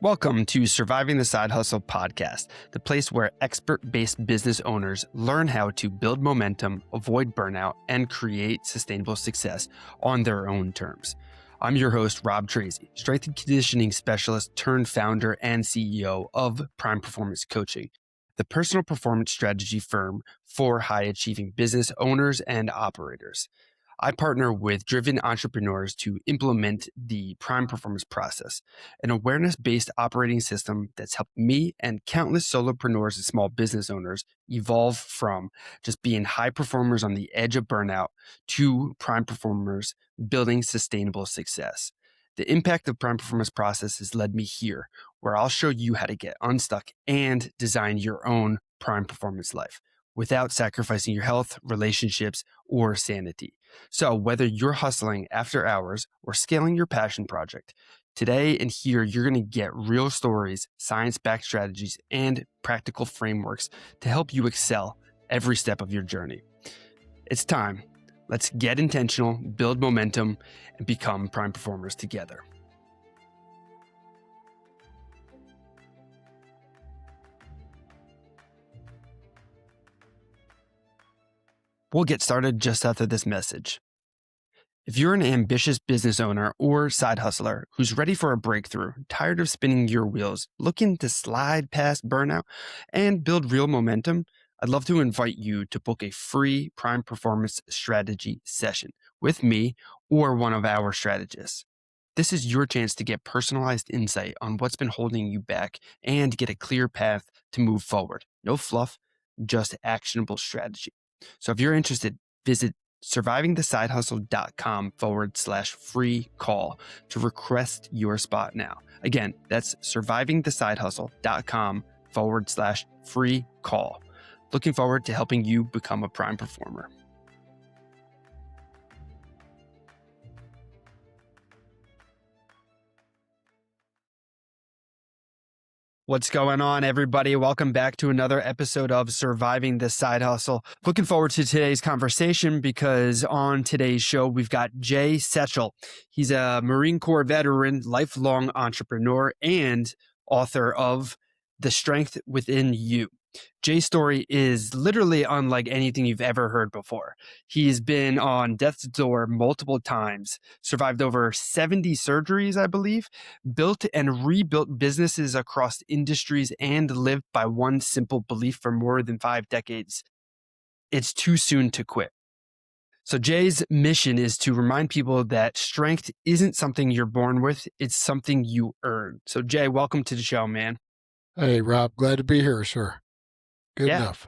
Welcome to Surviving the Side Hustle podcast, the place where expert-based business owners learn how to build momentum, avoid burnout, and create sustainable success on their own terms. I'm your host, Rob Tracy, strength and conditioning specialist turned founder and CEO of Prime Performance Coaching, the personal performance strategy firm for high-achieving business owners and operators. I partner with driven entrepreneurs to implement the Prime Performance process, an awareness-based operating system that's helped me and countless solopreneurs and small business owners evolve from just being high performers on the edge of burnout to prime performers building sustainable success. The impact of Prime Performance process has led me here, where I'll show you how to get unstuck and design your own Prime Performance life without sacrificing your health, relationships, or sanity. So whether you're hustling after hours or scaling your passion project, today and here you're going to get real stories, science-backed strategies, and practical frameworks to help you excel every step of your journey. It's time. Let's get intentional, build momentum, and become prime performers together. We'll get started just after this message. If you're an ambitious business owner or side hustler who's ready for a breakthrough, tired of spinning your wheels, looking to slide past burnout and build real momentum, I'd love to invite you to book a free Prime Performance strategy session with me or one of our strategists. This is your chance to get personalized insight on what's been holding you back and get a clear path to move forward. No fluff, just actionable strategy. So if you're interested, visit survivingthesidehustle.com/free call to request your spot now. Again, that's survivingthesidehustle.com/free call. Looking forward to helping you become a prime performer. What's going on, everybody? Welcome back to another episode of Surviving the Side Hustle. Looking forward to today's conversation because on today's show, we've got Jay Setchell. He's a Marine Corps veteran, lifelong entrepreneur, and author of The Strength Within You. Jay's story is literally unlike anything you've ever heard before. He's been on death's door multiple times, survived over 70 surgeries, I believe, built and rebuilt businesses across industries, and lived by one simple belief for more than 5 decades. It's too soon to quit. So Jay's mission is to remind people that strength isn't something you're born with, it's something you earn. So Jay, welcome to the show, man. Hey, Rob, glad to be here, sir. Good enough.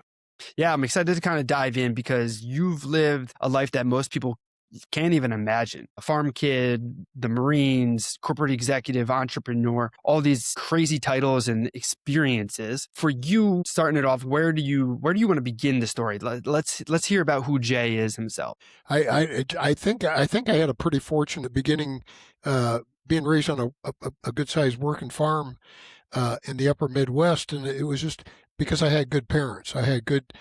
Yeah, I'm excited to kind of dive in because you've lived a life that most people can't even imagine. A farm kid, the Marines, corporate executive, entrepreneur, all these crazy titles and experiences. For you, starting it off, where do you want to begin the story? Let's hear about who Jay is himself. I think I had a pretty fortunate beginning, being raised on a good sized working farm in the upper Midwest, and it was just because I had good parents. I had good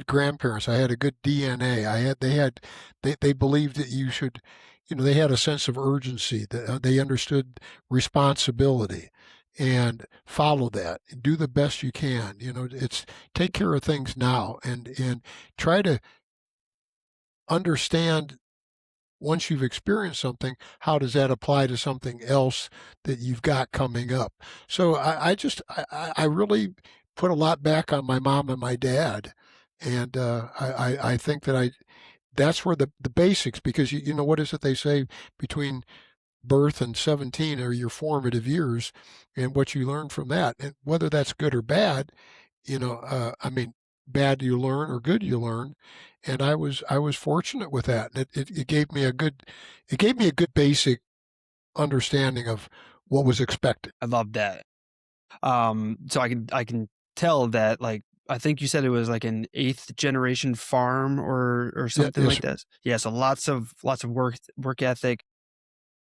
grandparents. I had a good DNA. They believed that you should, they had a sense of urgency. That they understood responsibility and follow that. Do the best you can. It's take care of things now and try to understand. Once you've experienced something, how does that apply to something else that you've got coming up? So I really put a lot back on my mom and my dad. And I think that that's where the basics, because you know, what is it they say, between birth and 17 are your formative years, and what you learn from that. And whether that's good or bad, bad you learn or good you learn. And I was fortunate with that. It gave me a good basic understanding of what was expected. I love that. So I can tell that, like, I think you said it was like an 8th generation farm or something like this. Yeah. So lots of work ethic,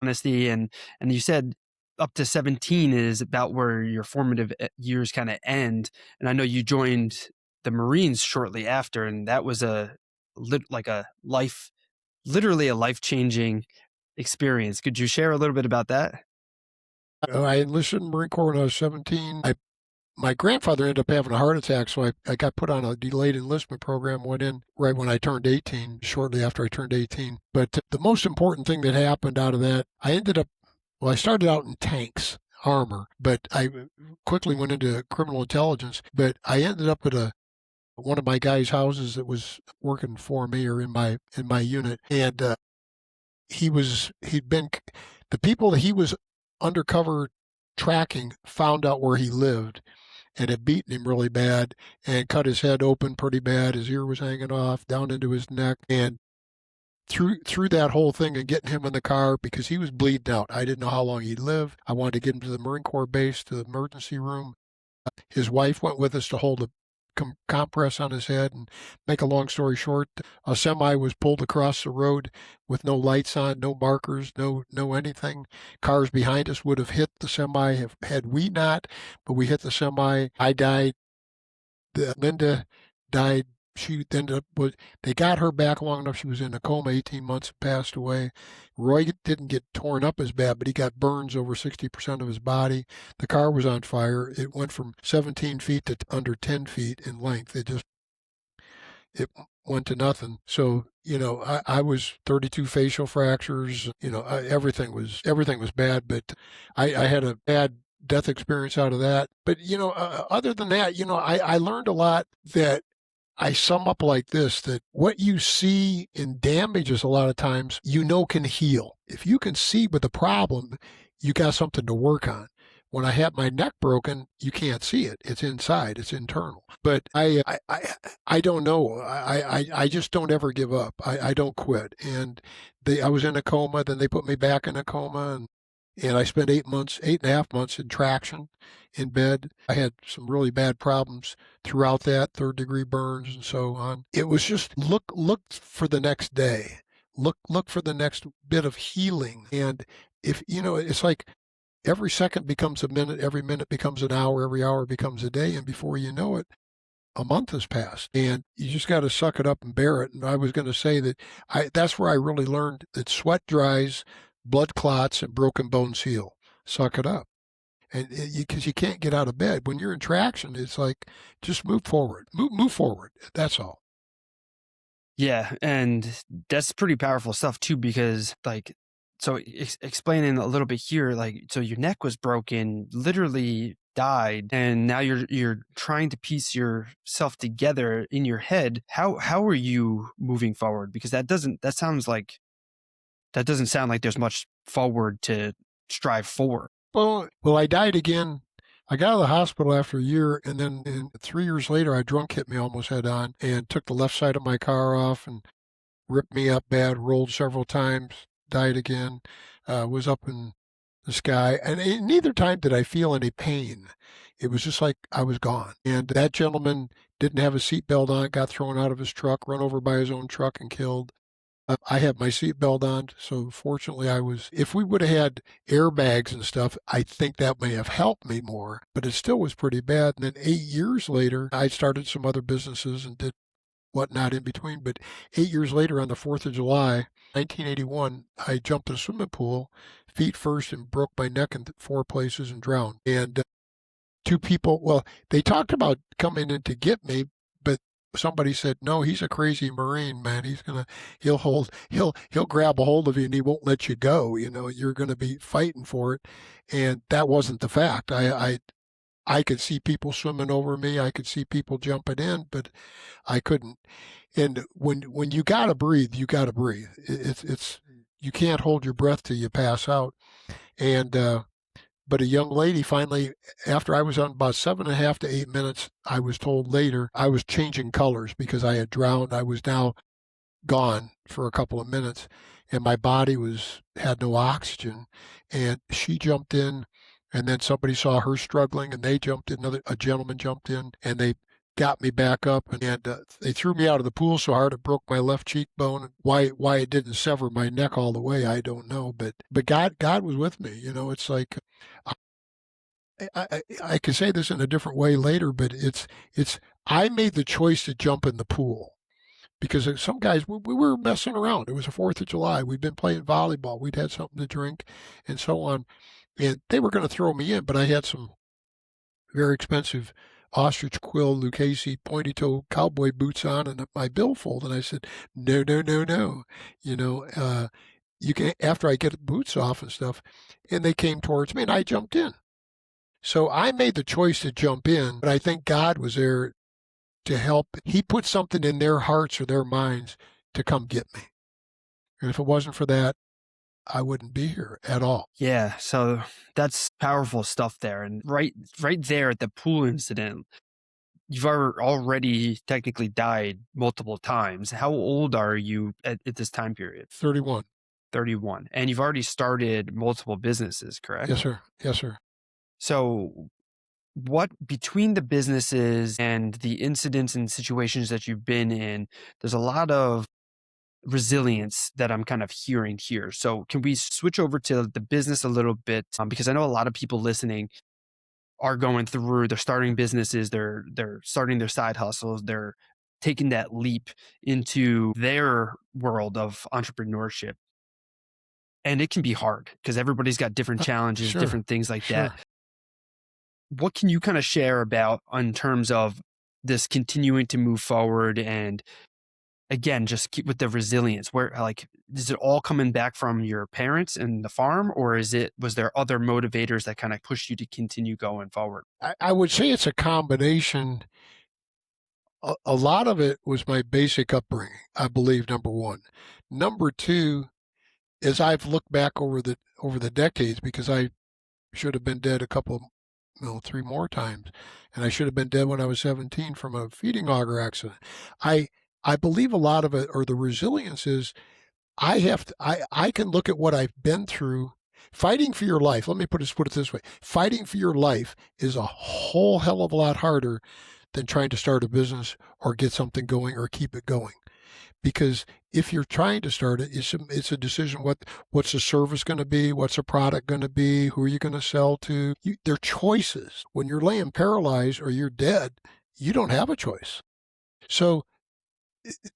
honesty, and you said up to 17 is about where your formative years kind of end. And I know you joined the Marines shortly after, and that was literally a life-changing experience. Could you share a little bit about that? I enlisted in the Marine Corps when I was 17. My grandfather ended up having a heart attack, so I got put on a delayed enlistment program, went in right when I turned 18, shortly after I turned 18. But the most important thing that happened out of that, I started out in tanks, armor, but I quickly went into criminal intelligence. But I ended up at one of my guys' houses that was working for me or in my unit, and he'd been the people that he was undercover tracking found out where he lived and had beaten him really bad and cut his head open pretty bad. His ear was hanging off down into his neck. And through that whole thing and getting him in the car because he was bleeding out. I didn't know how long he'd live. I wanted to get him to the Marine Corps base, to the emergency room. His wife went with us to hold a compress on his head. And make a long story short, a semi was pulled across the road with no lights on, no markers, no anything. Cars behind us would have hit the semi had we not, but we hit the semi. I died. Linda died. She ended up they got her back long enough. She was in a coma 18 months and passed away. Roy didn't get torn up as bad, but he got burns over 60% of his body. The car was on fire. It went from 17 feet to under 10 feet in length. It went to nothing. So, I was 32 facial fractures. Everything was bad, but I had a bad death experience out of that. But, other than that, I learned a lot that I sum up like this, that what you see in damages a lot of times, can heal. If you can see with the problem, you got something to work on. When I had my neck broken, you can't see it. It's inside. It's internal. But I don't know. I just don't ever give up. I don't quit. And I was in a coma. Then they put me back in a coma, and I spent 8.5 months in traction in bed. I had some really bad problems throughout that, third-degree burns and so on. It was just look for the next day. Look for the next bit of healing. And if it's like every second becomes a minute, every minute becomes an hour, every hour becomes a day, and before you know it, a month has passed, and you just got to suck it up and bear it. And I was going to say that that's where I really learned that sweat dries, blood clots, and broken bones heal. Suck it up. And because you can't get out of bed. When you're in traction, it's like, just move forward. Move forward. That's all. Yeah. And that's pretty powerful stuff too, because so explaining a little bit here, so your neck was broken, literally died, and now you're trying to piece yourself together in your head. How are you moving forward? Because that doesn't sound like there's much forward to strive for. Well, I died again. I got out of the hospital after a year, and then 3 years later, a drunk hit me almost head on and took the left side of my car off and ripped me up bad, rolled several times, died again, was up in the sky. And neither time did I feel any pain. It was just like I was gone. And that gentleman didn't have a seatbelt on, got thrown out of his truck, run over by his own truck and killed. I had my seatbelt on, so fortunately if we would have had airbags and stuff, I think that may have helped me more, but it still was pretty bad. And then 8 years later, I started some other businesses and did whatnot in between. But 8 years later, on the 4th of July, 1981, I jumped in a swimming pool, feet first, and broke my neck in 4 places and drowned. And 2 people, they talked about coming in to get me, but somebody said, no, he's a crazy Marine, man. He'll grab a hold of you and he won't let you go. You're going to be fighting for it. And that wasn't the fact. I could see people swimming over me. I could see people jumping in, but I couldn't. And when you got to breathe, you got to breathe. You can't hold your breath till you pass out. And, but a young lady finally, after I was on about 7.5 to 8 minutes, I was told later I was changing colors because I had drowned. I was now gone for a couple of minutes, and my body had no oxygen. And she jumped in, and then somebody saw her struggling, and they jumped in. A gentleman jumped in, and they got me back up, and they threw me out of the pool so hard it broke my left cheekbone. Why it didn't sever my neck all the way, I don't know. But God was with me. It's like I could say this in a different way later, but it's I made the choice to jump in the pool because some guys we were messing around. It was the 4th of July. We'd been playing volleyball. We'd had something to drink, and so on. And they were going to throw me in, but I had some very expensive ostrich quill Lucchese pointy toe cowboy boots on and my billfold. And I said, no, no, no, no. You know, you can, after I get the boots off and stuff. And they came towards me and I jumped in. So I made the choice to jump in, but I think God was there to help. He put something in their hearts or their minds to come get me. And if it wasn't for that, I wouldn't be here at all. Yeah, so that's powerful stuff there. And right there at the pool incident, you've already technically died multiple times. How old are you at this time period? 31. 31. And you've already started multiple businesses, correct? Yes, sir. Yes, sir. So what, between the businesses and the incidents and situations that you've been in, there's a lot of resilience that I'm kind of hearing here. So can we switch over to the business a little bit? Because I know a lot of people listening are going through, they're starting businesses, they're starting their side hustles, they're taking that leap into their world of entrepreneurship. And it can be hard because everybody's got different challenges, Sure, different things like sure. that. What can you kind of share about in terms of this continuing to move forward and, again, just keep with the resilience? Where, like, is it all coming back from your parents and the farm, or was there other motivators that kind of pushed you to continue going forward? I would say it's a combination. A lot of it was my basic upbringing, I believe, number one. Number two, as I've looked back over the decades, because I should have been dead a couple, 3 more times, and I should have been dead when I was 17 from a feeding auger accident. I believe a lot of it, or the resilience is, I can look at what I've been through. Fighting for your life, let me put it this way. Fighting for your life is a whole hell of a lot harder than trying to start a business or get something going or keep it going. Because if you're trying to start it, it's a decision. What's the service going to be? What's the product going to be? Who are you going to sell to? They're choices. When you're laying paralyzed or you're dead, you don't have a choice. So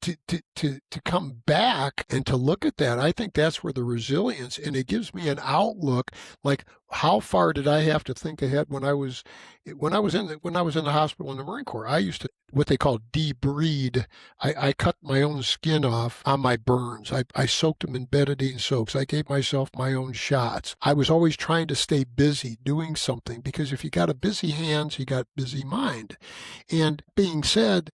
to come back and to look at that, I think that's where the resilience, and it gives me an outlook. Like, how far did I have to think ahead when I was in the hospital in the Marine Corps? I used to, what they call, debride. I cut my own skin off on my burns. I soaked them in betadine soaks. I gave myself my own shots. I was always trying to stay busy doing something, because if you got a busy hands, you got busy mind. And being said,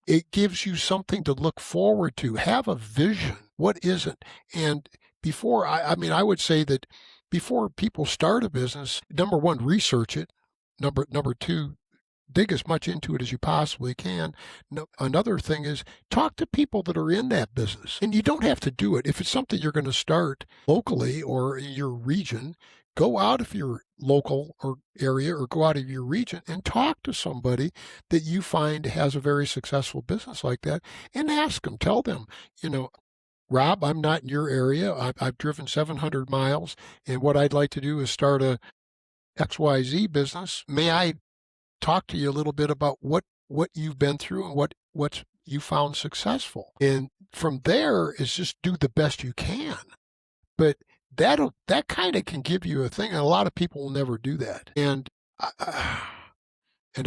it gives you something to look forward to. Have a vision. What is it? And before, I would say that before people start a business, number one, research it. Number two, dig as much into it as you possibly can. No, another thing is, talk to people that are in that business. And you don't have to do it. If it's something you're going to start locally or in your region, go out of your local or area, or go out of your region and talk to somebody that you find has a very successful business like that, and ask them, tell them, Rob, I'm not in your area. I've driven 700 miles, and what I'd like to do is start a XYZ business. May I talk to you a little bit about what you've been through and what you found successful? And from there is just do the best you can. But that kind of can give you a thing, and a lot of people will never do that. And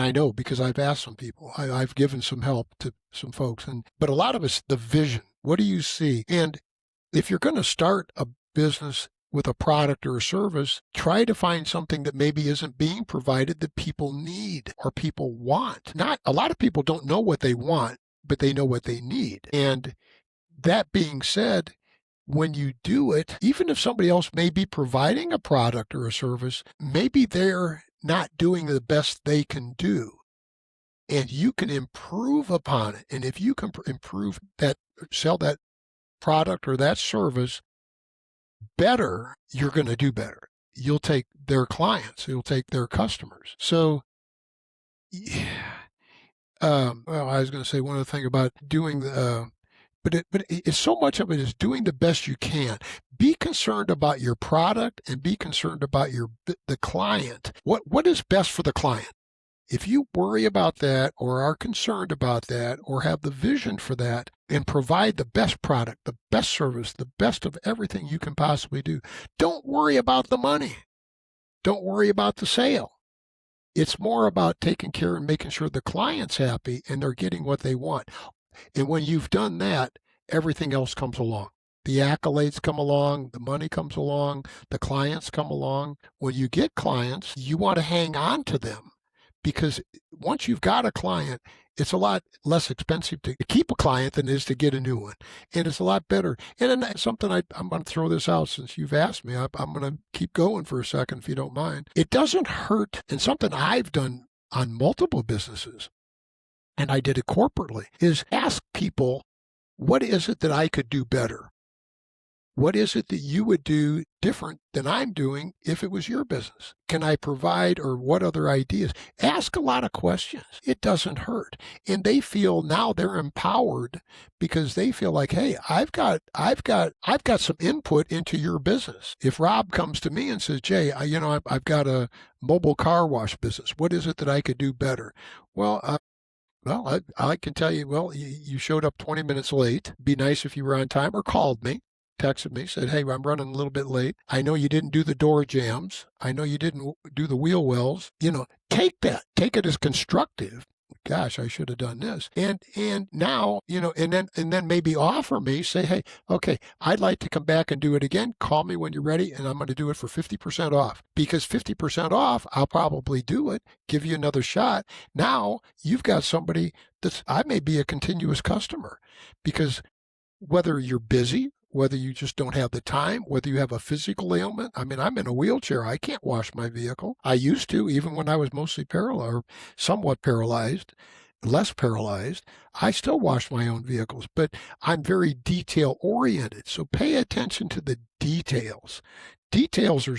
I know, because I've asked some people, I've given some help to some folks, but a lot of it's the vision. What do you see? And if you're going to start a business with a product or a service, try to find something that maybe isn't being provided that people need or people want. Not a lot of people don't know what they want, but they know what they need. And that being said, when you do it, even if somebody else may be providing a product or a service, maybe they're not doing the best they can do, and you can improve upon it. And if you can improve that, sell that product or that service better, you're going to do better. You'll take their clients, you'll take their customers. So, well, I was going to say one other thing about doing but it's so much of it is doing the best you can. Be concerned about your product and be concerned about the client. What is best for the client? If you worry about that, or are concerned about that, or have the vision for that, and provide the best product, the best service, the best of everything you can possibly do, don't worry about the money. don't worry about the sale. It's more about taking care and making sure the client's happy and they're getting what they want. And when you've done that, everything else comes along. The accolades come along, the money comes along, the clients come along. When you get clients, you want to hang on to them, because once you've got a client, it's a lot less expensive to keep a client than it is to get a new one. And it's a lot better. And then something I'm going to throw this out since you've asked me. I'm going to keep going for a second if you don't mind. It doesn't hurt, and something I've done on multiple businesses, and I did it corporately, is ask people, what is it that I could do better? What is it that you would do different than I'm doing if it was your business? Can I provide, or what other ideas? Ask a lot of questions. It doesn't hurt. And they feel now they're empowered because they feel like, hey, I've got some input into your business. If Rob comes to me and says, Jay, I've got a mobile car wash business. What is it that I could do better? Well, I can tell you, well, you showed up 20 minutes late. Be nice if you were on time, or called me, texted me, said, hey, I'm running a little bit late. I know you didn't do the door jams. I know you didn't do the wheel wells. Take that. Take it as constructive. Gosh, I should have done this. And now, and then maybe offer me, say, hey, okay, I'd like to come back and do it again. Call me when you're ready, and I'm going to do it for 50% off. Because 50% off, I'll probably do it, give you another shot. Now you've got somebody I may be a continuous customer, because whether you're busy, whether you just don't have the time, whether you have a physical ailment. I mean, I'm in a wheelchair. I can't wash my vehicle. I used to, even when I was mostly paralyzed, or somewhat paralyzed, less paralyzed. I still wash my own vehicles, but I'm very detail oriented. So pay attention to the details. Details are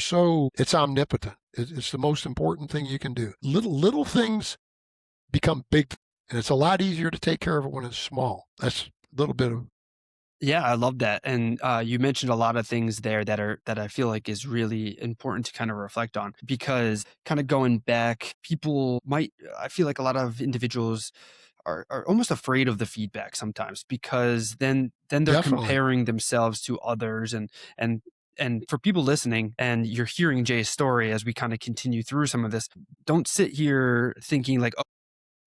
it's omnipotent. It's the most important thing you can do. Little things become big, and it's a lot easier to take care of it when it's small. That's a little bit of. Yeah, I love that. And you mentioned a lot of things there that I feel like is really important to kind of reflect on, because kind of going back, I feel like a lot of individuals are almost afraid of the feedback sometimes, because then they're Definitely. comparing themselves to others. And for people listening, and you're hearing Jay's story as we kind of continue through some of this, don't sit here thinking like,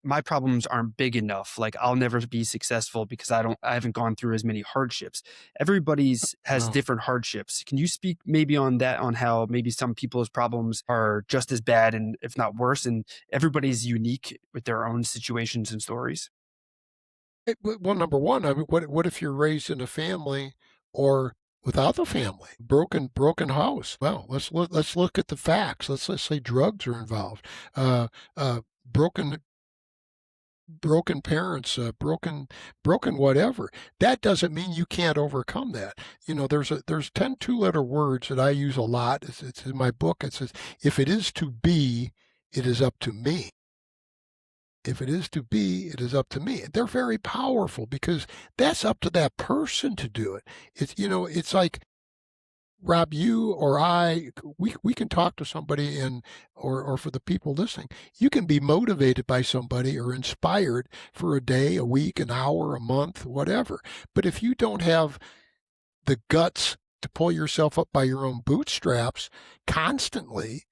my problems aren't big enough. Like, I'll never be successful because I haven't gone through as many hardships. Everybody's has No. different hardships. Can you speak maybe on that, on how maybe some people's problems are just as bad, and if not worse, and everybody's unique with their own situations and stories? Well, number one, I mean, what if you're raised in a family or without the family, broken house? Well, let's look at the facts. Let's say drugs are involved, uh, broken parents, broken whatever. That doesn't mean you can't overcome that. There's 10 two-letter words that I use a lot. It's in my book. It says, if it is to be, it is up to me. If it is to be, it is up to me. They're very powerful, because that's up to that person to do it. It's like, Rob, you or I, we can talk to somebody, or for the people listening, you can be motivated by somebody or inspired for a day, a week, an hour, a month, whatever. But if you don't have the guts to pull yourself up by your own bootstraps constantly,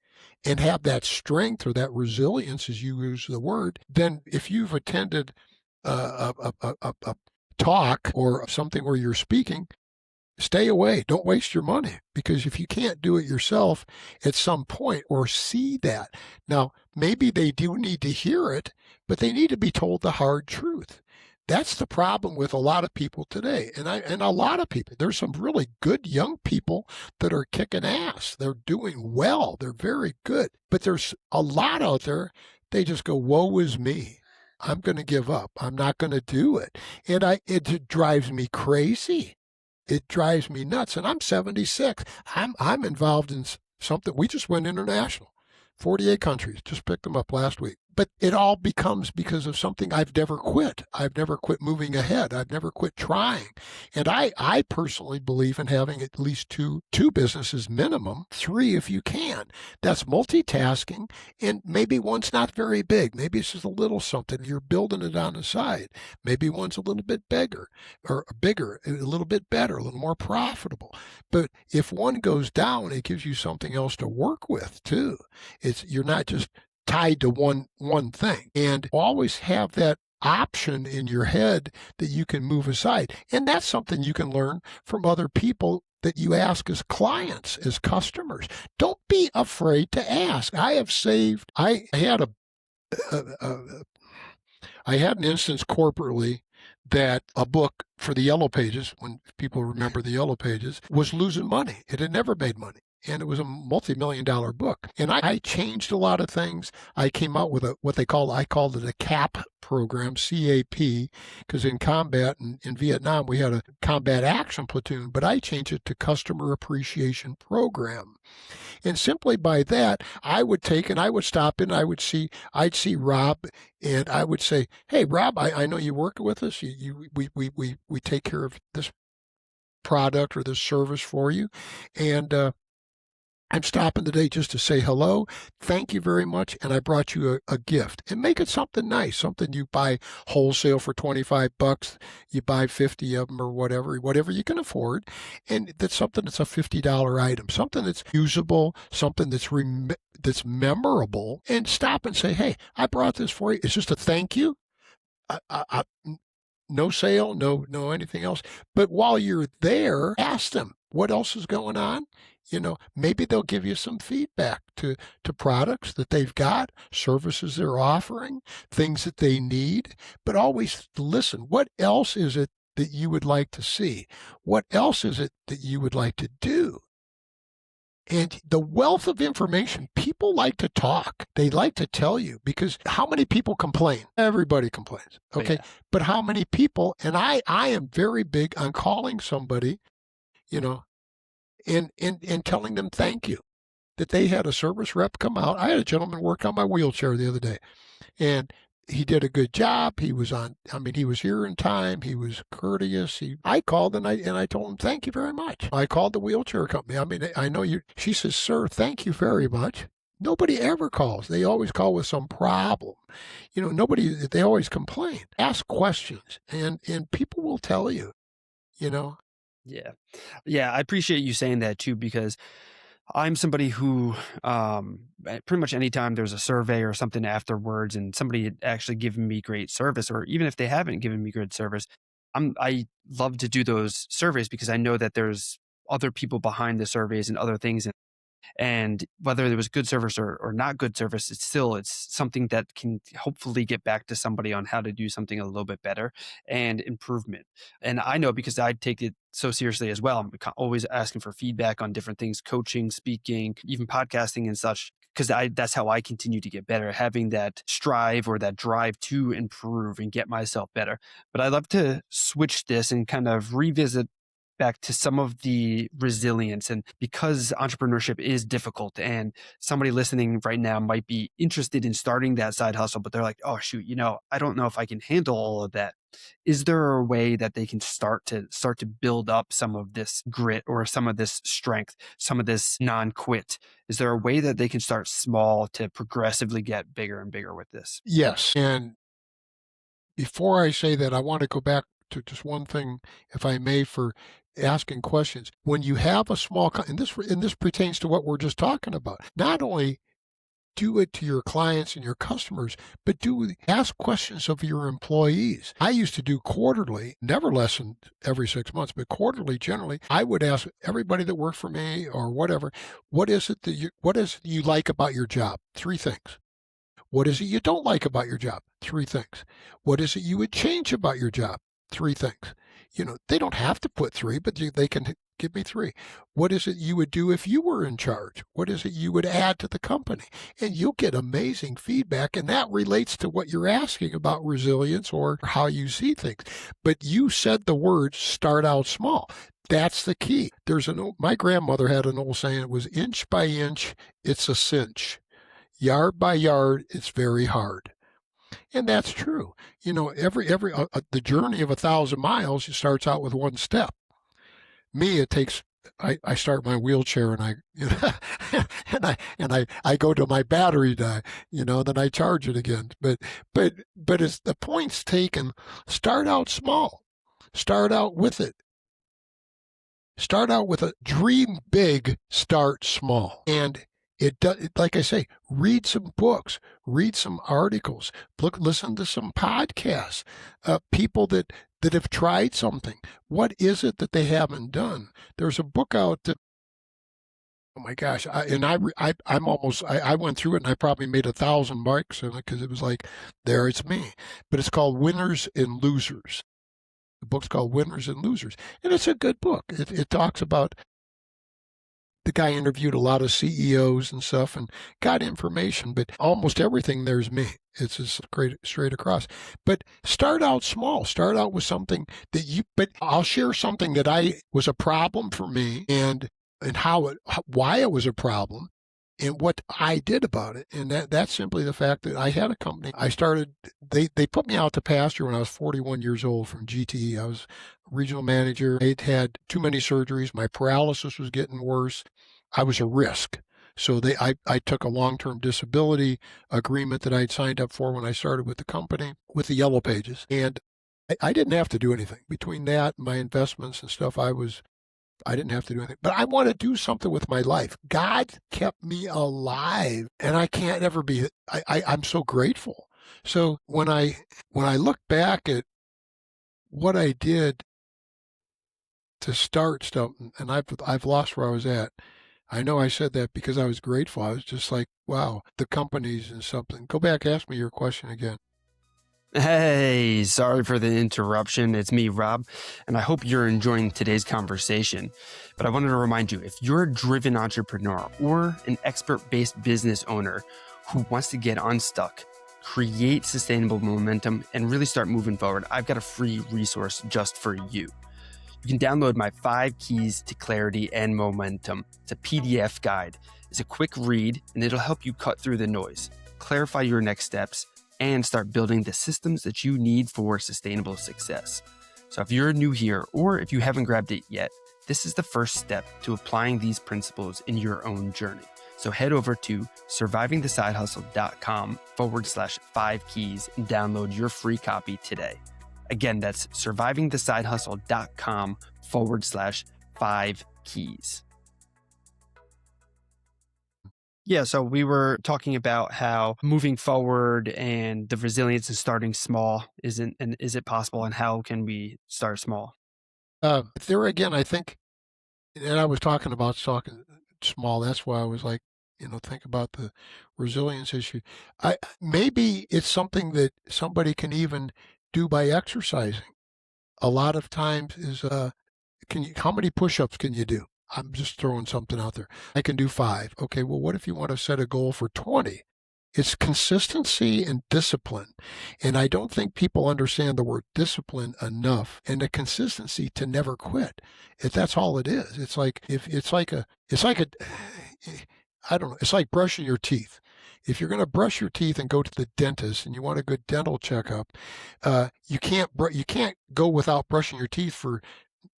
and have that strength or that resilience, as you use the word, then if you've attended a talk or something where you're speaking, stay away. Don't waste your money, because if you can't do it yourself at some point, or see that. Now, maybe they do need to hear it, but they need to be told the hard truth. That's the problem with a lot of people today. And a lot of people, there's some really good young people that are kicking ass. They're doing well. They're very good. But there's a lot out there, they just go, woe is me. I'm going to give up. I'm not going to do it. And it drives me crazy. It drives me nuts. And I'm 76. I'm involved in something. We just went international. 48 countries. Just picked them up last week. But it all becomes because of something I've never quit. I've never quit moving ahead. I've never quit trying. And I personally believe in having at least two businesses minimum, 3 if you can. That's multitasking, and maybe one's not very big. Maybe it's just a little something. You're building it on the side. Maybe one's a little bit bigger, a little bit better, a little more profitable. But if one goes down, it gives you something else to work with too. You're not just tied to one thing, and always have that option in your head that you can move aside. And that's something you can learn from other people that you ask as clients, as customers. Don't be afraid to ask. I had an instance corporately that a book for the Yellow Pages, when people remember the Yellow Pages, was losing money. It had never made money. And it was a multi-million-dollar book. And I changed a lot of things. I came out with I called it a CAP program, CAP, because in combat in Vietnam, we had a combat action platoon, but I changed it to Customer Appreciation Program. And simply by that, I would stop in, I'd see Rob, and I would say, "Hey, Rob, I know you work with us. We take care of this product or this service for you. And I'm stopping today just to say hello. Thank you very much. And I brought you a gift." And make it something nice, something you buy wholesale for $25. You buy 50 of them or whatever you can afford. And that's something that's a $50 item, something that's usable, something that's memorable. And stop and say, "Hey, I brought this for you. It's just a thank you. No sale, no anything else." But while you're there, ask them what else is going on. Maybe they'll give you some feedback to products that they've got, services they're offering, things that they need. But always listen. What else is it that you would like to see? What else is it that you would like to do? And the wealth of information, people like to talk. They like to tell you, because how many people complain? Everybody complains. Okay. Yeah. But how many people, and I am very big on calling somebody, and telling them thank you, that they had a service rep come out. I had a gentleman work on my wheelchair the other day, and he did a good job. He was here in time. He was courteous. I called and I told him, "Thank you very much." I called the wheelchair company. I know you. She says, "Sir, thank you very much." Nobody ever calls. They always call with some problem. They always complain. Ask questions, and people will tell you, Yeah. Yeah. I appreciate you saying that too, because I'm somebody who, pretty much anytime there's a survey or something afterwards and somebody had actually given me great service, or even if they haven't given me good service, I love to do those surveys because I know that there's other people behind the surveys and other things. And whether there was good service or not good service, it's something that can hopefully get back to somebody on how to do something a little bit better and improvement. And I know, because I take it so seriously as well. I'm always asking for feedback on different things, coaching, speaking, even podcasting and such, because that's how I continue to get better, having that strive or that drive to improve and get myself better. But I'd love to switch this and kind of revisit back to some of the resilience. And because entrepreneurship is difficult, and somebody listening right now might be interested in starting that side hustle, but they're like, "Oh shoot, I don't know if I can handle all of that." Is there a way that they can start to build up some of this grit or some of this strength, some of this non-quit? Is there a way that they can start small to progressively get bigger and bigger with this? Yes. And before I say that, I want to go back to just one thing, if I may, for asking questions. When you have a small, and this pertains to what we're just talking about, not only do it to your clients and your customers, but ask questions of your employees. I used to do quarterly, never less than every 6 months, but quarterly generally. I would ask everybody that worked for me or whatever, what is it you like about your job? 3 things. What is it you don't like about your job? 3 things. What is it you would change about your job? 3 things. They don't have to put 3, but they can give me 3. What is it you would do if you were in charge? What is it you would add to the company? And you'll get amazing feedback, and that relates to what you're asking about resilience or how you see things. But you said the words, start out small. That's the key. My grandmother had an old saying, it was inch by inch, it's a cinch. Yard by yard, it's very hard. And that's true. The journey of 1,000 miles, it starts out with one step. Me, it takes. I start my wheelchair and I go to my battery die, then I charge it again. But it's the point's taken. Start out small. Start out with it. Start out with a dream big, start small. And like I say, read some books, read some articles, listen to some podcasts, people that have tried something. What is it that they haven't done? There's a book out that, oh my gosh, I went through it and I probably made 1,000 marks in it because it was like, there it's me. But it's called Winners and Losers. The book's called Winners and Losers. And it's a good book. It talks about, the guy interviewed a lot of CEOs and stuff and got information, but almost everything there's me. It's just straight across. But start out small. Start out with something but I'll share something that was a problem for me and why it was a problem and what I did about it. And that's simply the fact that I had a company. They put me out to pasture when I was 41 years old from GTE. I was regional manager. I'd had too many surgeries. My paralysis was getting worse. I was a risk. So I took a long-term disability agreement that I'd signed up for when I started with the company with the Yellow Pages. And I didn't have to do anything. Between that and my investments and stuff, I didn't have to do anything. But I want to do something with my life. God kept me alive, and I can't ever be. I'm so grateful. So when I look back at what I did to start stuff, and I've lost where I was at. I know I said that because I was grateful. I was just like, wow, the companies and something. Go back, ask me your question again. Hey, sorry for the interruption. It's me, Rob, and I hope you're enjoying today's conversation. But I wanted to remind you, if you're a driven entrepreneur or an expert-based business owner who wants to get unstuck, create sustainable momentum, and really start moving forward, I've got a free resource just for you. You can download my 5 Keys to Clarity and Momentum. It's a PDF guide. It's a quick read, and it'll help you cut through the noise, clarify your next steps, and start building the systems that you need for sustainable success. So if you're new here, or if you haven't grabbed it yet, this is the first step to applying these principles in your own journey. So head over to survivingthesidehustle.com/5 keys and download your free copy today. Again, that's survivingthesidehustle.com/5 keys. Yeah, so we were talking about how moving forward and the resilience and starting small is it possible, and how can we start small? There again, I think, and I was talking small. That's why I was like, think about the resilience issue. Maybe it's something that somebody can even do by exercising. A lot of times is, how many push-ups can you do? I'm just throwing something out there. I can do 5. Okay, well, what if you want to set a goal for 20? It's consistency and discipline. And I don't think people understand the word discipline enough, and the consistency to never quit. That's all it is. It's like I don't know, it's like brushing your teeth. If you're going to brush your teeth and go to the dentist and you want a good dental checkup, you can't go without brushing your teeth for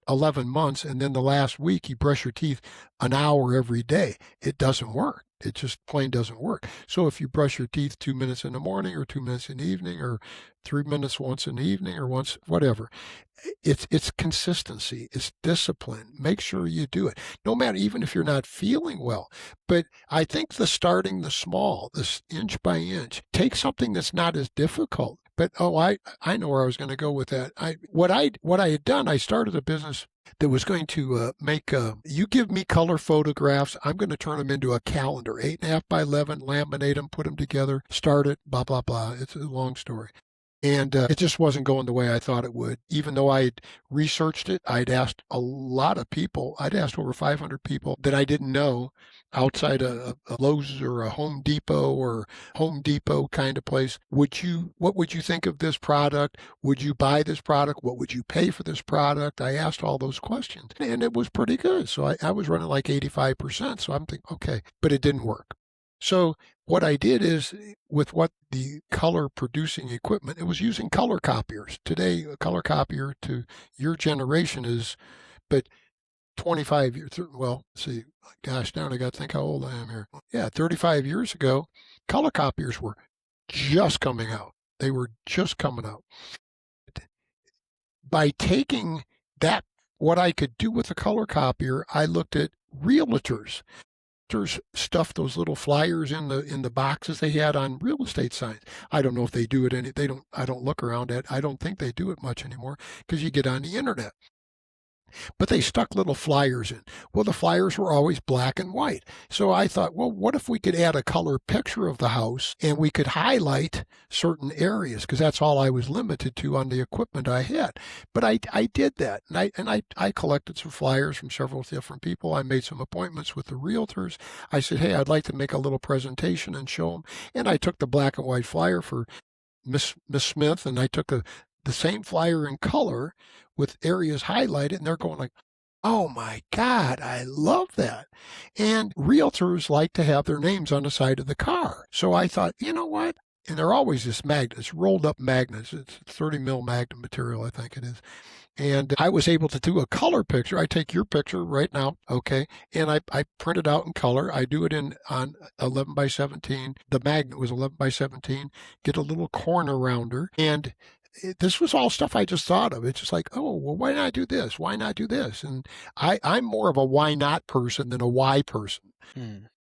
11 months, and then the last week you brush your teeth an hour every day. It doesn't work. It just plain doesn't work. So if you brush your teeth 2 minutes in the morning or 2 minutes in the evening or 3 minutes once in the evening or once, whatever, it's consistency. It's discipline. Make sure you do it, no matter, even if you're not feeling well. But I think starting the small, this inch by inch, take something that's not as difficult. But I know where I was going to go with that. What I had done, I started a business that was going to make, you give me color photographs, I'm going to turn them into a calendar, 8.5 by 11, laminate them, put them together, start it, blah, blah, blah. It's a long story. And it just wasn't going the way I thought it would. Even though I had researched it, I'd asked a lot of people. I'd asked over 500 people that I didn't know outside a Lowe's or a Home Depot kind of place. What would you think of this product? Would you buy this product? What would you pay for this product? I asked all those questions, and it was pretty good. So I was running like 85%. So I'm thinking, okay, but it didn't work. So what I did is, with what the color producing equipment, it was using color copiers. Today, a color copier to your generation is, but 25 years, well, see, gosh, now I got to think how old I am here. Yeah, 35 years ago, color copiers were just coming out. They were just coming out. By taking that, what I could do with a color copier, I looked at realtors. Stuff those little flyers in the boxes they had on real estate signs. I don't know if they do it any. They don't. I don't look around at. I don't think they do it much anymore because you get on the internet. But they stuck little flyers in. Well, the flyers were always black and white. So I thought, well, what if we could add a color picture of the house and we could highlight certain areas, because that's all I was limited to on the equipment I had. But I did that, and I collected some flyers from several different people. I made some appointments with the realtors. I said, hey, I'd like to make a little presentation and show them. And I took the black and white flyer for Miss Smith, and I took the same flyer in color with areas highlighted, and they're going like, oh my God, I love that. And realtors like to have their names on the side of the car. So I thought, you know what? And they're always this magnets, rolled up magnets. It's 30 mil magnet material, I think it is. And I was able to do a color picture. I take your picture right now, okay, and I print it out in color. I do it on 11 by 17. The magnet was 11 by 17. Get a little corner rounder, and this was all stuff I just thought of. It's just like, oh, well, why not do this? Why not do this? And I'm more of a why not person than a why person.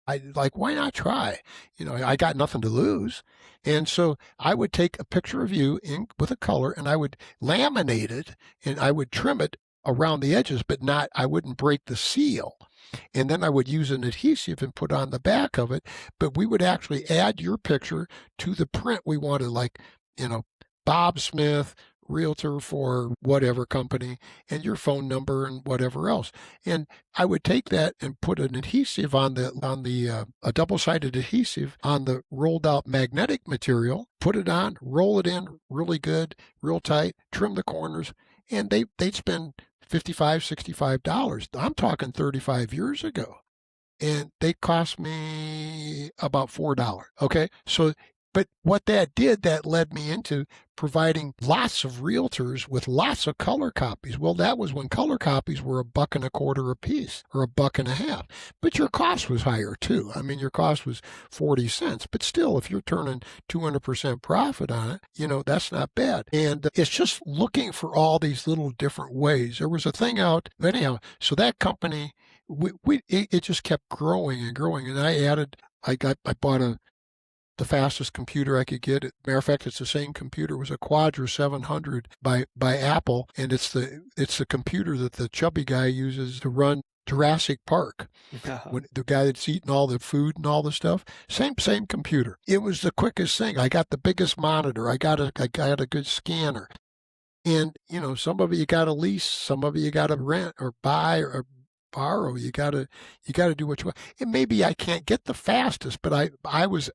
I like, why not try? I got nothing to lose. And so I would take a picture of you with a color, and I would laminate it, and I would trim it around the edges, but I wouldn't break the seal. And then I would use an adhesive and put on the back of it. But we would actually add your picture to the print we wanted, like, Bob Smith, realtor for whatever company, and your phone number and whatever else. And I would take that and put an adhesive on a double-sided adhesive on the rolled out magnetic material, put it on, roll it in really good, real tight, trim the corners, and they'd spend $55, $65. I'm talking 35 years ago. And they cost me about $4. Okay. So, but what that did, that led me into providing lots of realtors with lots of color copies. Well, that was when color copies were $1.25 a piece, or $1.50. But your cost was higher too. I mean, your cost was 40 cents. But still, if you're turning 200% profit on it, that's not bad. And it's just looking for all these little different ways. There was a thing out, but anyhow, so that company, it just kept growing and growing. And I bought the fastest computer I could get. Matter of fact, it's the same computer. It was a Quadra 700 by Apple, and it's the computer that the chubby guy uses to run Jurassic Park. When the guy that's eating all the food and all the stuff, same computer. It was the quickest thing. I got the biggest monitor. I got a good scanner. And some of it you got to lease, some of it you got to rent or buy or borrow. You got to do what you want. And maybe I can't get the fastest, but I was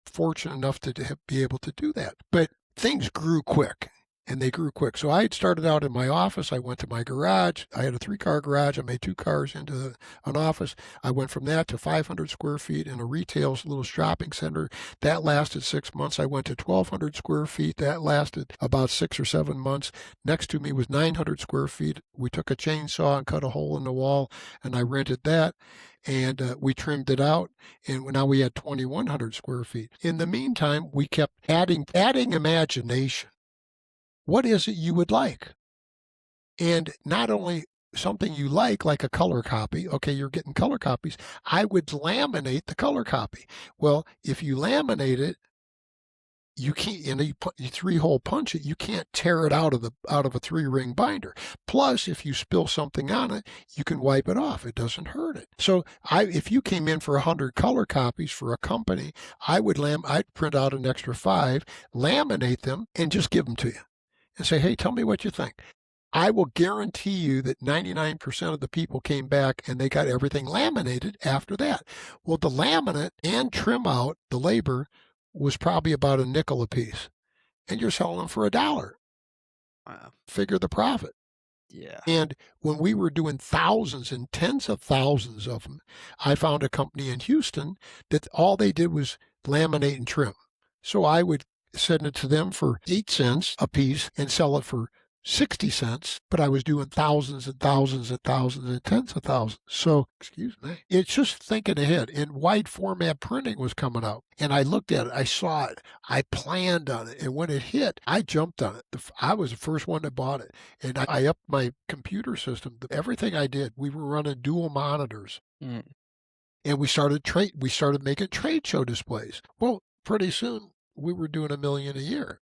fortunate enough to be able to do that. But things grew quick, and they grew quick. So I had started out in my office. I went to my garage. I had a 3-car garage. I made 2 cars into an office. I went from that to 500 square feet in a retail little shopping center. That lasted 6 months. I went to 1,200 square feet. That lasted about 6 or 7 months. Next to me was 900 square feet. We took a chainsaw and cut a hole in the wall, and I rented that. And we trimmed it out, and now we had 2,100 square feet. In the meantime, we kept adding imagination. What is it you would like? And not only something you like a color copy. Okay, you're getting color copies. I would laminate the color copy. Well, if you laminate it, you can't, you 3-hole punch it. You can't tear it out of a 3-ring binder. Plus, if you spill something on it, you can wipe it off. It doesn't hurt it. So, if you came in for 100 color copies for a company, I'd print out an extra 5, laminate them, and just give them to you, and say, hey, tell me what you think. I will guarantee you that 99% of the people came back and they got everything laminated after that. Well, the laminate and trim out, the labor, was probably about $0.05 a piece. And you're selling them for $1. Wow. Figure the profit. Yeah. And when we were doing thousands and tens of thousands of them, I found a company in Houston that all they did was laminate and trim. So I would send it to them for 8 cents a piece and sell it for 60 cents, but I was doing thousands and thousands and thousands and tens of thousands. So, excuse me, it's just thinking ahead. And wide format printing was coming out. And I looked at it, I saw it, I planned on it. And when it hit, I jumped on it. I was the first one that bought it. And I upped my computer system. Everything I did, we were running dual monitors. Mm. And we started making trade show displays. Well, pretty soon we were doing $1 million a year.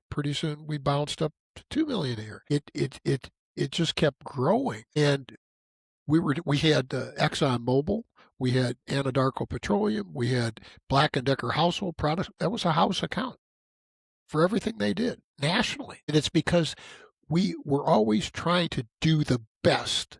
Pretty soon we bounced up to $2 million a year. It just kept growing. And we had Exxon Mobil, we had Anadarko Petroleum, we had Black and Decker Household Products. That was a house account for everything they did nationally. And it's because we were always trying to do the best,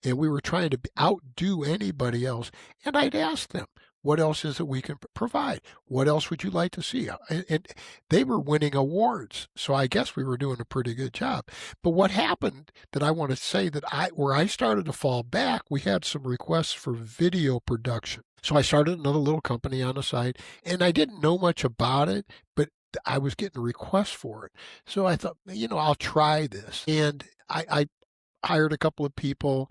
and we were trying to outdo anybody else. And I'd ask them, what else is it we can provide? What else would you like to see? And they were winning awards, so I guess we were doing a pretty good job. But what happened that I want to say that where I started to fall back, we had some requests for video production. So I started another little company on the side, and I didn't know much about it, but I was getting requests for it. So I thought, I'll try this. And I hired a couple of people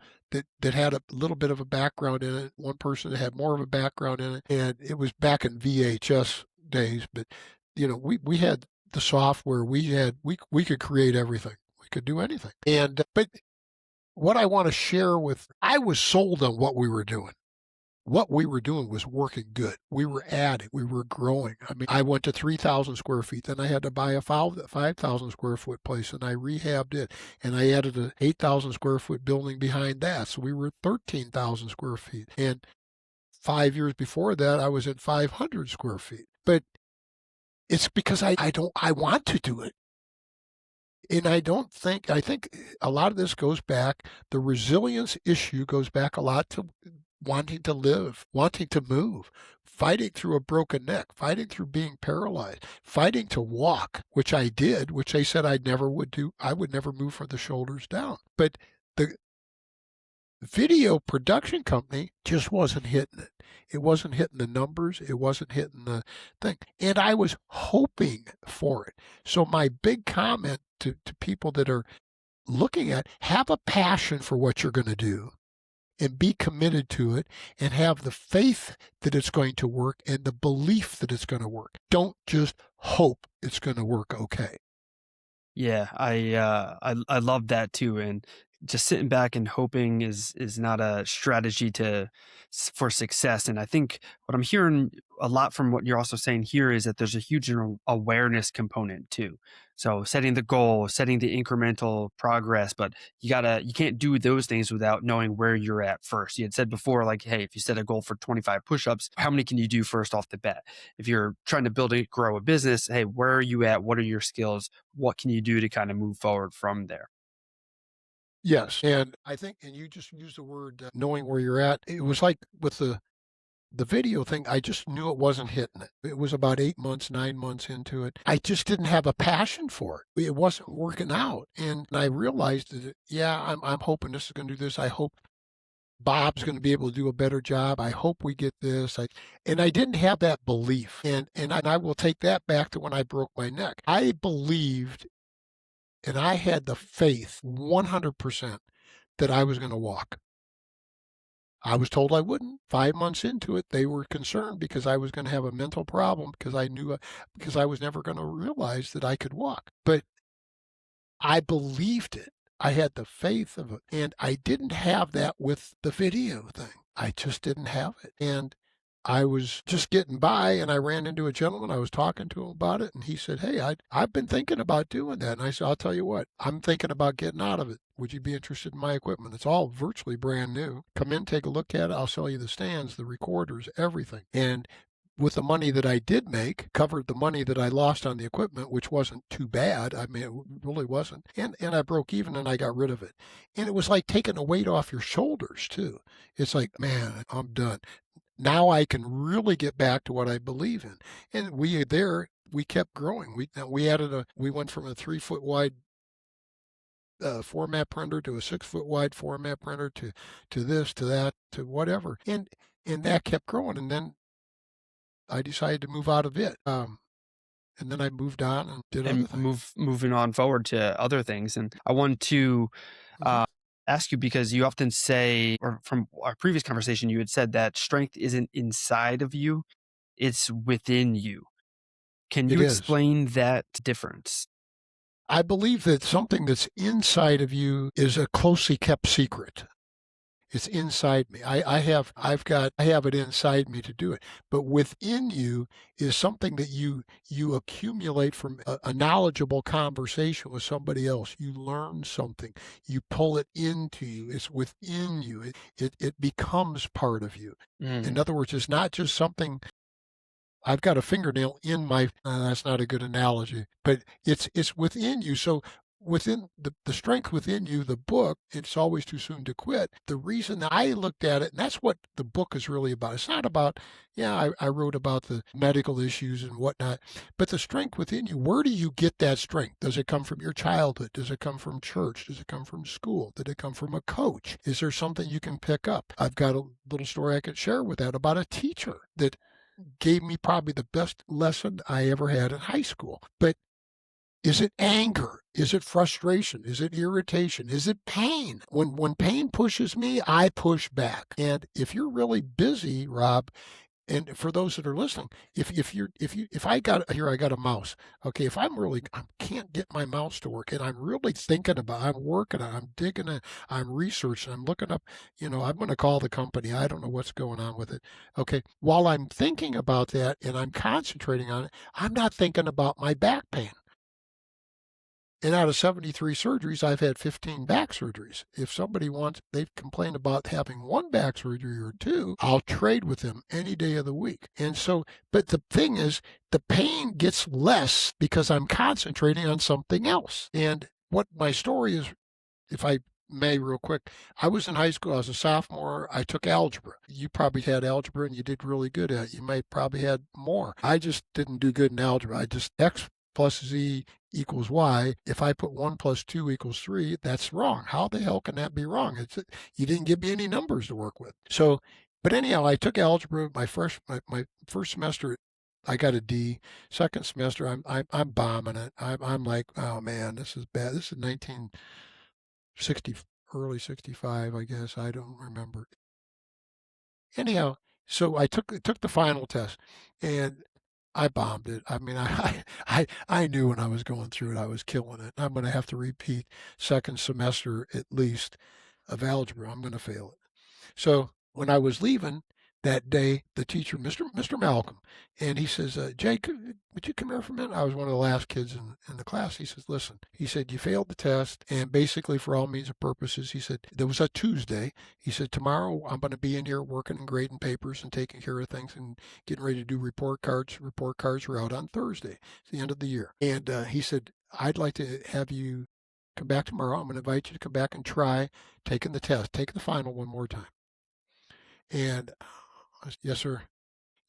that had a little bit of a background in it. One person that had more of a background in it, and it was back in VHS days. But we had the software. We could create everything. We could do anything. And but what I want to share I was sold on what we were doing. What we were doing was working good. We were adding, we were growing. I mean, I went to 3,000 square feet. Then I had to buy a 5,000 square foot place, and I rehabbed it. And I added an 8,000 square foot building behind that. So we were 13,000 square feet. And 5 years before that, I was at 500 square feet. But it's because I want to do it. And I think a lot of this goes back, the resilience issue goes back a lot to wanting to live, wanting to move, fighting through a broken neck, fighting through being paralyzed, fighting to walk, which I did, which they said I never would do. I would never move from the shoulders down. But the video production company just wasn't hitting it. It wasn't hitting the numbers. It wasn't hitting the thing. And I was hoping for it. So my big comment to people that are looking at, have a passion for what you're going to do and be committed to it and have the faith that it's going to work and the belief that it's going to work. Don't just hope it's going to work okay. Yeah, I love that too. And just sitting back and hoping is not a strategy for success. And I think what I'm hearing a lot from what you're also saying here is that there's a huge awareness component too. So setting the goal, setting the incremental progress, but you can't do those things without knowing where you're at first. You had said before, like, hey, if you set a goal for 25 push-ups, how many can you do first off the bat? If you're trying to grow a business, hey, where are you at? What are your skills? What can you do to kind of move forward from there? Yes. And I think, and you just used the word knowing where you're at. It was like with the video thing, I just knew it wasn't hitting it. It was about 8 months, 9 months into it. I just didn't have a passion for it. It wasn't working out. And I realized that, yeah, I'm hoping this is going to do this. I hope Bob's going to be able to do a better job. I hope we get this. And I didn't have that belief. And I will take that back to when I broke my neck. I believed and I had the faith 100% that I was going to walk. I was told I wouldn't. 5 months into it, they were concerned because I was going to have a mental problem because because I was never going to realize that I could walk. But I believed it. I had the faith of it. And I didn't have that with the video thing. I just didn't have it. And I was just getting by, and I ran into a gentleman. I was talking to him about it, and he said, hey, I've been thinking about doing that. And I said, I'll tell you what, I'm thinking about getting out of it. Would you be interested in my equipment? It's all virtually brand new. Come in, take a look at it. I'll sell you the stands, the recorders, everything. And with the money that I did make, covered the money that I lost on the equipment, which wasn't too bad. I mean, it really wasn't. And I broke even and I got rid of it. And it was like taking a weight off your shoulders, too. It's like, man, I'm done. Now I can really get back to what I believe in. And we kept growing. We went from a 3 foot wide format printer to a 6-foot wide format printer to this, to that, to whatever. And that kept growing. And then I decided to move out of it. And then I moved on and did other things. Moving on forward to other things. And I want to ask you, because you often say, or from our previous conversation, you had said that strength isn't inside of you, it's within you. Can you explain that difference? I believe that something that's inside of you is a closely kept secret. It's inside me. I have it inside me to do it. But within you is something that you accumulate from a knowledgeable conversation with somebody else. You learn something. You pull it into you. It's within you. It becomes part of you. In other words, it's not just something. I've got a fingernail in my, that's not a good analogy, but it's within you. So within the strength within you, the book, It's Always Too Soon to Quit. The reason that I looked at it, and that's what the book is really about. It's not about, I wrote about the medical issues and whatnot, but the strength within you, where do you get that strength? Does it come from your childhood? Does it come from church? Does it come from school? Did it come from a coach? Is there something you can pick up? I've got a little story I could share with that about a teacher that gave me probably the best lesson I ever had in high school. But is it anger? Is it frustration? Is it irritation? Is it pain? When pain pushes me, I push back. And if you're really busy, Rob, and for those that are listening, if I got a mouse, okay, if I can't get my mouse to work and I'm really thinking about, I'm working on, I'm digging it, I'm researching, I'm looking up, I'm going to call the company. I don't know what's going on with it. Okay. While I'm thinking about that and I'm concentrating on it, I'm not thinking about my back pain. And out of 73 surgeries, I've had 15 back surgeries. If somebody they've complained about having one back surgery or two, I'll trade with them any day of the week. And so, but the thing is, the pain gets less because I'm concentrating on something else. And what my story is, if I may real quick, I was in high school, I was a sophomore, I took algebra. You probably had algebra and you did really good at it. You might probably had more. I just didn't do good in algebra. I just X plus Z equals Y. If I put 1 plus 2 equals 3, that's wrong. How the hell can that be wrong? You didn't give me any numbers to work with. So, but anyhow, I took algebra. My first semester, I got a D. Second semester, I'm bombing it. I'm like, oh man, this is bad. This is 1960, early 65, I guess. I don't remember. Anyhow, so I took the final test, and I bombed it. I mean, I knew when I was going through it, I was killing it. I'm going to have to repeat second semester at least of algebra. I'm going to fail it. So when I was leaving that day, the teacher, Mr. Malcolm, and he says, Jay, would you come here for a minute? I was one of the last kids in the class. He says, listen, he said, you failed the test. And basically, for all means and purposes, he said, there was a Tuesday. He said, tomorrow I'm going to be in here working and grading papers and taking care of things and getting ready to do report cards. Report cards were out on Thursday. It's the end of the year. And he said, I'd like to have you come back tomorrow. I'm going to invite you to come back and try taking the test, take the final one more time. And I said, yes, sir.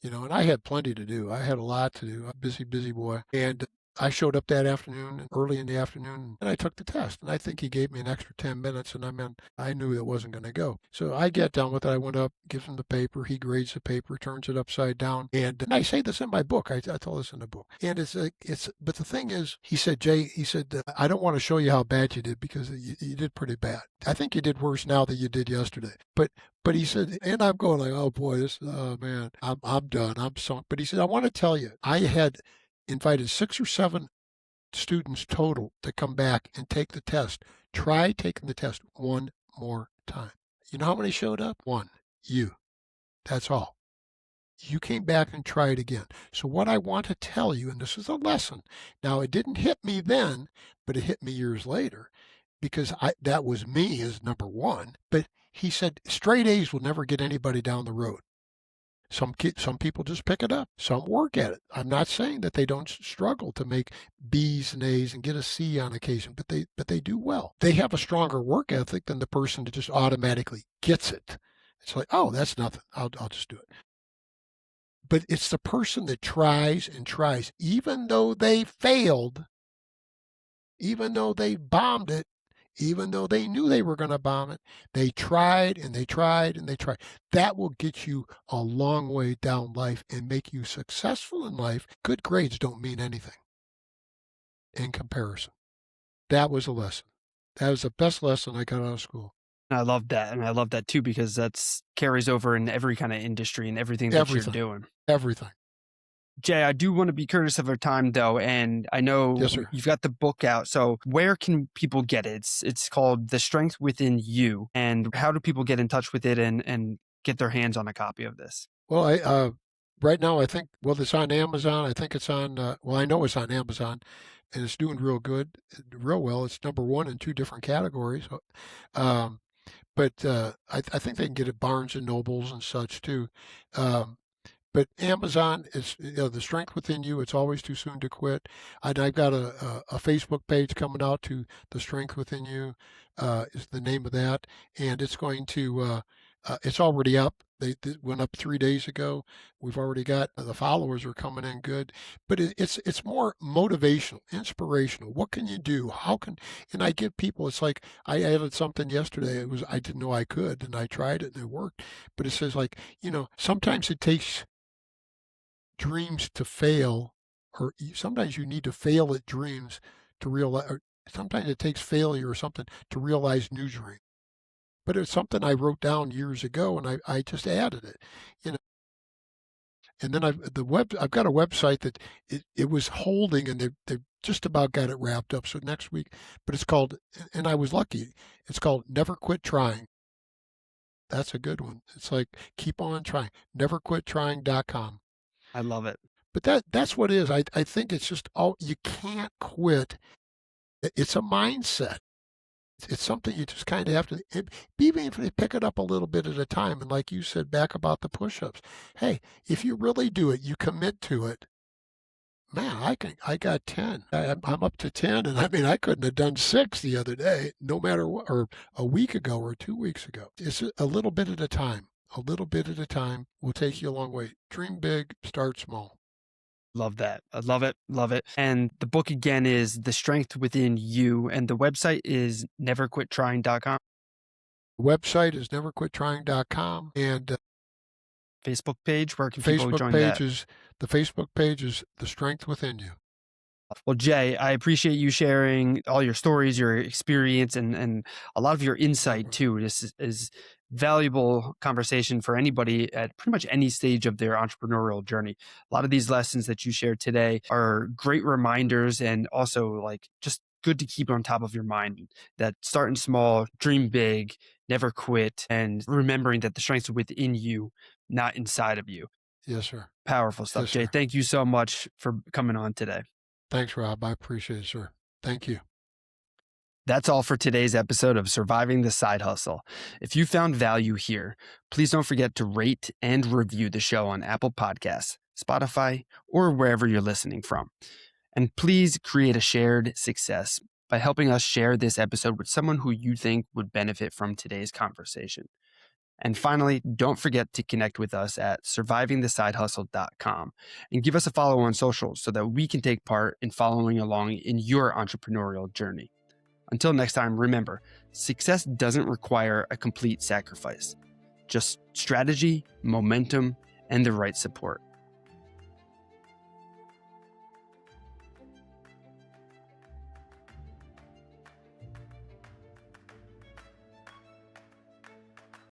And I had plenty to do. I had a lot to do. I'm a busy boy. And I showed up that afternoon, early in the afternoon, and I took the test. And I think he gave me an extra 10 minutes, and I knew it wasn't going to go. So I get done with it. I went up, gives him the paper. He grades the paper, turns it upside down. And I say this in my book. I tell this in the book. And but the thing is, he said, Jay, I don't want to show you how bad you did because you did pretty bad. I think you did worse now than you did yesterday. But he said, and I'm going like, oh boy, oh man, I'm done. I'm sunk. But he said, I want to tell you, I had invited 6 or 7 students total to come back and take the test. Try taking the test one more time. You know how many showed up? 1. You. That's all. You came back and tried again. So what I want to tell you, and this is a lesson. Now, it didn't hit me then, but it hit me years later because that was me as number 1. But he said, straight A's will never get anybody down the road. Some people just pick it up. Some work at it. I'm not saying that they don't struggle to make B's and A's and get a C on occasion, but they do well. They have a stronger work ethic than the person that just automatically gets it. It's like, oh, that's nothing. I'll just do it. But it's the person that tries and tries, even though they failed, even though they bombed it, even though they knew they were going to bomb it. They tried and they tried and they tried. That will get you a long way down life and make you successful in life. Good grades don't mean anything in comparison. That was a lesson. That was the best lesson I got out of school. I love that. And I love that too, because that's carries over in every kind of industry and everything that you're doing. Everything. Jay, I do want to be courteous of our time though. And I know Yes, sir. you've got the book out. So where can people get it? It's called The Strength Within You. And how do people get in touch with it and get their hands on a copy of this? Well, I right now I think, well, it's on Amazon. I think it's on, well, I know it's on Amazon and it's doing real good, real well. It's number one in 2 different categories. But I think they can get it Barnes and Nobles and such too. But Amazon is, The Strength Within You. It's always too soon to quit. And I've got a Facebook page coming out to The Strength Within You is the name of that, and it's going to. It's already up. They went up 3 days ago. We've already got the followers are coming in good, but it's more motivational, inspirational. What can you do? How can? And I give people. It's like I added something yesterday. It was I didn't know I could, and I tried it and it worked. But it says like sometimes it takes dreams to fail, or sometimes you need to fail at dreams to realize, or sometimes it takes failure or something to realize new dreams. But it's something I wrote down years ago, and I just added it, And then I've got a website that it was holding, and they just about got it wrapped up. So next week, but it's called, and I was lucky. It's called Never Quit Trying. That's a good one. It's like keep on trying. NeverQuitTrying.com. I love it. But that's what it is. I think it's just you can't quit. It's a mindset. It's something you just kind of have to, even if you pick it up a little bit at a time. And like you said back about the push-ups, hey, if you really do it, you commit to it. Man, I got 10. I'm up to 10, and I mean I couldn't have done 6 the other day, no matter what, or a week ago or 2 weeks ago. It's a little bit at a time. A little bit at a time will take you a long way. Dream big, start small. Love that. I love it. Love it. And the book again is The Strength Within You. And the website is neverquittrying.com. The website is neverquittrying.com. And Facebook page, where can people join that? The Facebook page is The Strength Within You. Well, Jay, I appreciate you sharing all your stories, your experience, and a lot of your insight too. This is valuable conversation for anybody at pretty much any stage of their entrepreneurial journey. A lot of these lessons that you shared today are great reminders, and also like just good to keep on top of your mind, that starting small, dream big, never quit, and remembering that the strengths are within you, not inside of you. Yes, sir. Powerful stuff. Yes, Jay, sir. thank you so much for coming on today. Thanks, Rob. I appreciate it, sir. Thank you. That's all for today's episode of Surviving the Side Hustle. If you found value here, please don't forget to rate and review the show on Apple Podcasts, Spotify, or wherever you're listening from. And please create a shared success by helping us share this episode with someone who you think would benefit from today's conversation. And finally, don't forget to connect with us at survivingthesidehustle.com and give us a follow on socials so that we can take part in following along in your entrepreneurial journey. Until next time, remember, success doesn't require a complete sacrifice, just strategy, momentum, and the right support.